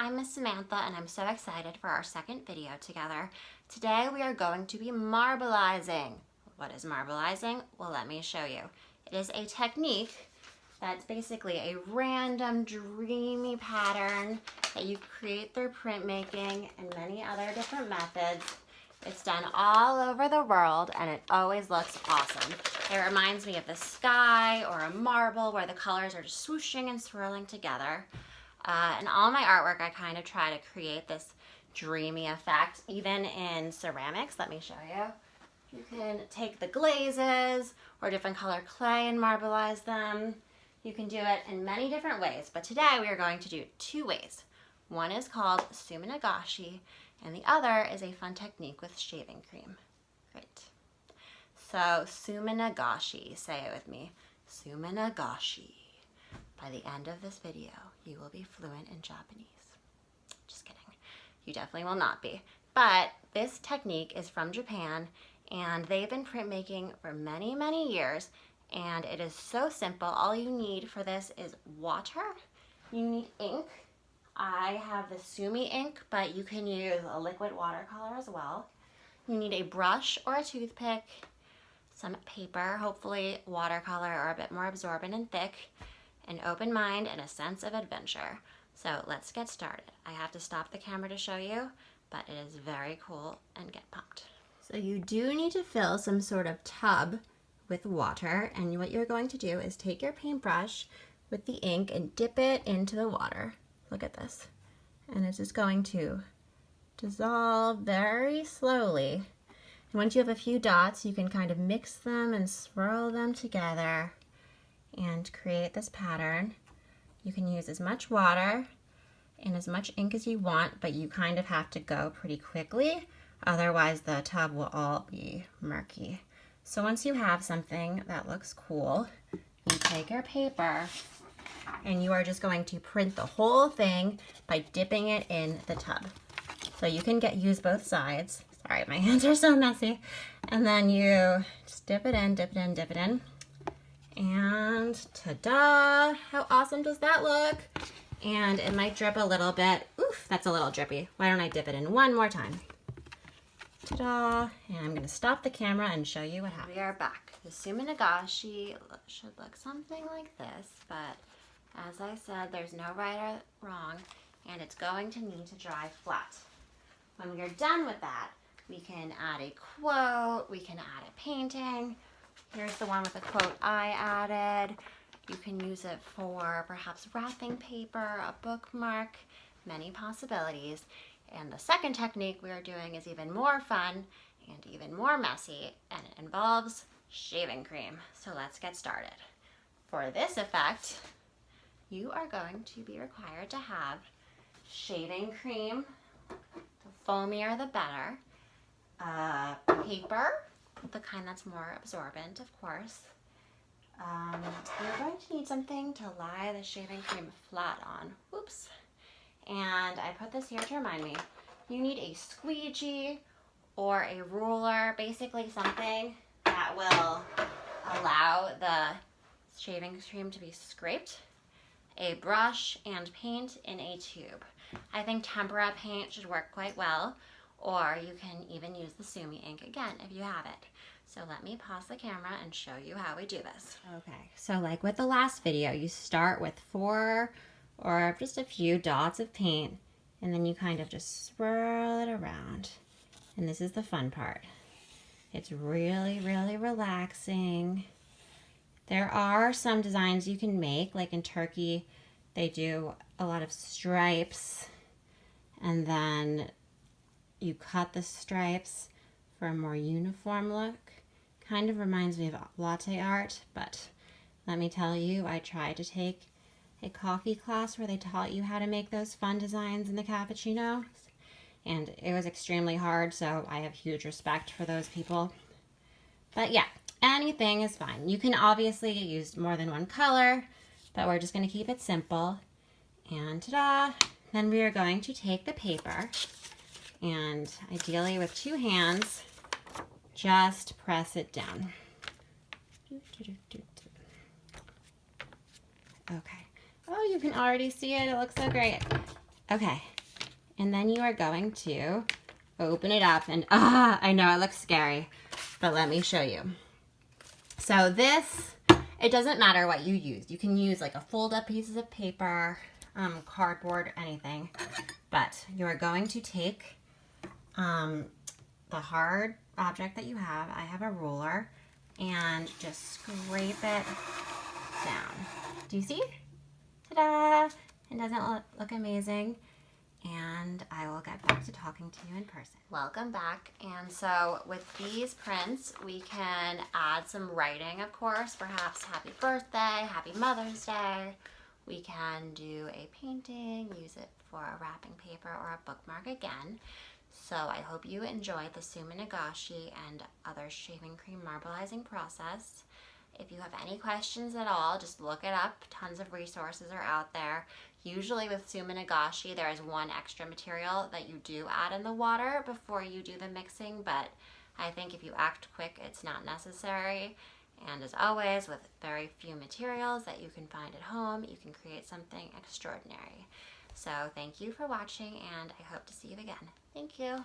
I'm Miss Samantha and I'm so excited for our second video together. Today we are going to be marbleizing. What is marbleizing? Well, let me show you. It is a technique that's basically a random dreamy pattern that you create through printmaking and many other different methods. It's done all over the world and it always looks awesome. It reminds me of the sky or a marble where the colors are just swooshing and swirling together. In all my artwork, I kind of try to create this dreamy effect, even in ceramics. Let me show you. You can take the glazes or different color clay and marbleize them. You can do it in many different ways, but today we are going to do two ways. One is called suminagashi, and the other is a fun technique with shaving cream. Great. So suminagashi, say it with me, suminagashi. By the end of this video, you will be fluent in Japanese. Just kidding. You definitely will not be. But this technique is from Japan, and they've been printmaking for many, many years, and it is so simple. All you need for this is water. You need ink. I have the Sumi ink, but you can use a liquid watercolor as well. You need a brush or a toothpick, some paper, hopefully watercolor or a bit more absorbent and thick, an open mind, and a sense of adventure. So let's get started. I have to stop the camera to show you, but it is very cool and get pumped. So you do need to fill some sort of tub with water, and what you're going to do is take your paintbrush with the ink and dip it into the water. Look at this. And it's just going to dissolve very slowly. And once you have a few dots, you can kind of mix them and swirl them together and create this pattern. You can use as much water and as much ink as you want, but you kind of have to go pretty quickly, otherwise the tub will all be murky. So once you have something that looks cool, you take your paper and you are just going to print the whole thing by dipping it in the tub. So you can use both sides. Sorry, my hands are so messy. And then you just dip it in, dip it in, dip it in. And ta-da! How awesome does that look? And it might drip a little bit. Oof, that's a little drippy. Why don't I dip it in one more time? Ta-da! And I'm gonna stop the camera and show you what happened. We are back. The suminagashi should look something like this, but as I said, there's no right or wrong, and it's going to need to dry flat. When we are done with that, we can add a quote, we can add a painting. Here's the one with the quote I added. You can use it for perhaps wrapping paper, a bookmark, many possibilities. And the second technique we are doing is even more fun and even more messy, and it involves shaving cream. So let's get started. For this effect, you are going to be required to have shaving cream, the foamier the better, paper, the kind that's more absorbent, of course. You're going to need something to lie the shaving cream flat on. Oops. And I put this here to remind me. You need a squeegee or a ruler, basically something that will allow the shaving cream to be scraped, a brush, and paint in a tube. I think tempera paint should work quite well, or you can even use the Sumi ink again if you have it. So let me pause the camera and show you how we do this. Okay, so like with the last video, you start with 4 or just a few dots of paint, and then you kind of just swirl it around. And this is the fun part. It's really, really relaxing. There are some designs you can make, like in Turkey, they do a lot of stripes, and then you cut the stripes for a more uniform look. Kind of reminds me of latte art, but let me tell you, I tried to take a coffee class where they taught you how to make those fun designs in the cappuccino, and it was extremely hard, so I have huge respect for those people. But yeah, anything is fine. You can obviously use more than one color, but we're just going to keep it simple. And ta-da! Then we are going to take the paper and ideally with 2 hands, just press it down. Okay. Oh, you can already see it. It looks so great. Okay. And then you are going to open it up and, I know it looks scary, but let me show you. So this, it doesn't matter what you use. You can use like a fold up pieces of paper, cardboard, anything. But you're going to take the hard object that you have. I have a ruler, and just scrape it down. Do you see? Ta-da! It doesn't look amazing. And I will get back to talking to you in person. Welcome back. And so with these prints, we can add some writing, of course, perhaps happy birthday, happy Mother's Day. We can do a painting, use it for a wrapping paper or a bookmark again. So I hope you enjoyed the Suma Nagashi and other shaving cream marbleizing process. If you have any questions at all, just look it up. Tons of resources are out there. Usually with Suma Nagashi, there is one extra material that you do add in the water before you do the mixing, but I think if you act quick, it's not necessary. And as always, with very few materials that you can find at home, you can create something extraordinary. So thank you for watching, and I hope to see you again. Thank you.